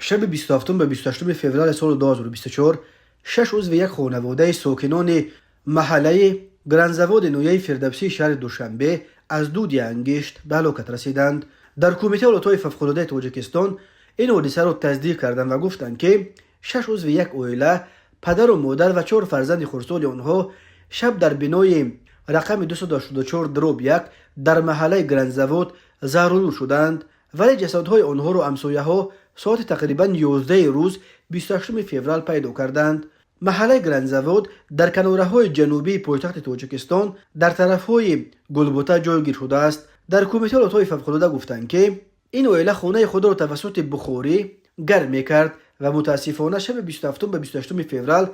شب 27 به 28 فوریه سال 2024 6 عضو یک خانواده ساکنان محله گرانزواد نویه فردوسی شهر دوشنبه از دود انگشت به هلاکت رسیدند. در کمیته حالات فوق‌العاده تاجیکستان این حادثه را تصدیق کردند و گفتند که 6 عضو یک عائله، پدر و مادر و 4 فرزند خردسال آنها شب در بنای رقم 284/1 در محله گرانزواد زهرالود شدند، ولی جسدهای آنها را همسایه‌ها ساعت تقریبا 11 روز 28 فوریه پیدا کردند. محله گرانزواد در کناره‌های جنوبی پایتخت تاجیکستان در طرف‌های گلبوتا جایگیر شده است. در کمیته حالات فوق‌العاده گفتند که این عائله خانه خود را توسط بخاری گرم می‌کرد و متاسفانه شب 27 به 28 فوریه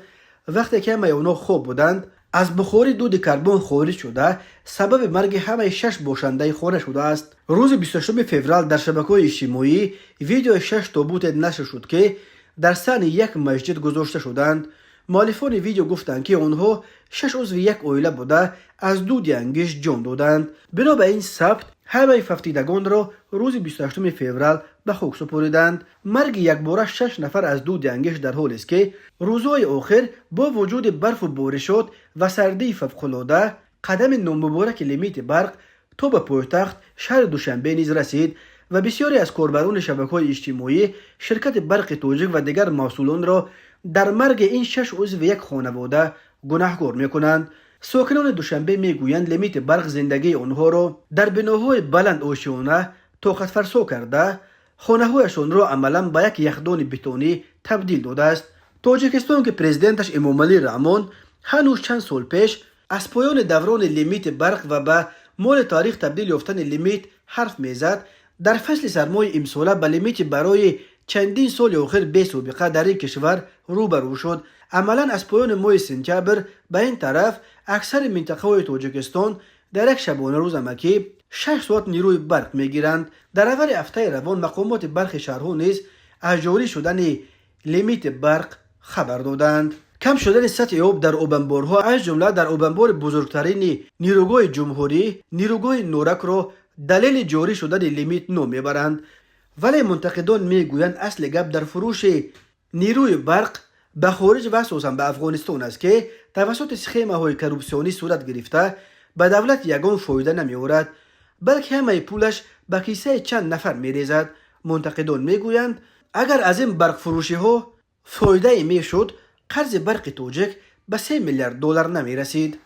وقتی که همه آنها خواب بودند از بخاری دود کربن خارج شده سبب مرگ همه 6 باشنده خانه شده است. روز 28 فوریه در شبکه‌های اجتماعی ویدیو 6 تابوت نشر شد که در صحن یک مسجد گذاشته شدند. مؤلفان ویدیو گفتند که آنها 6 عضو یک عائله بوده از دود انگشت جان دادند. بنا به این ثبت همه ففتیدگان را روز 28 فوریه به خاک سپردند. مرگ یکباره 6 نفر از دود انگشت در حالی است که روزهای آخر با وجود برف و بارشات و سردی فوق‌العاده قدم نامبارک لیمیت برق تا به پایتخت شهر دوشنبه نیز رسید و بسیاری از کاربران شبکه‌های اجتماعی شرکت برق تاجیک و دیگر مسئولان را در مرگ این 6 عضو یک خانواده گناهکار می‌کنند. ساکنان دوشنبه میگویند لیمیت برق زندگی آنها را در بناهای بلند آشیانه طاقت فرسا کرده خانه‌هایشان را عملاً به یک یخدان بتونی تبدیل داده است. تاجیکستان که پرزیدنتش امامعلی رحمان هنوز چند سال پیش از پایان دوران لیمیت برق و به مال تاریخ تبدیل یافتن لیمیت حرف میزد، در فصل سرمای امساله به لیمیت برای چندین سال آخر بی سابقه در این کشور روبرو شد. عملاً از پایان ماه سپتامبر به این طرف اکثر منطقه های تاجیکستان در یک شبانه روز امکی 6 ساعت نیروی برق میگیرند. در اول هفته روان مقامات برخی شهرها نیز از جاری شدن لیمیت برق خبر دادند. کم شدن سطح آب در آبانبارها از جمله در آبانبار بزرگترین نیروگاه جمهوری نیروگاه نورک را دلیل جاری شدن لیمیت نام میبرند، ولی منتقدان میگویند اصل گپ در فروش نیروی برق به خارج و اساساً به افغانستان است که توسط سخیمه های کروپسیونی صورت گرفته به دولت یگان فایده نمی‌آورد، بلکه همه پولش به کیسه چند نفر می‌ریزد. منتقدان میگویند اگر از این برق فروشی ها فایده میشد قرض برق تاجیک به 3 میلیارد دلار نمی‌رسید.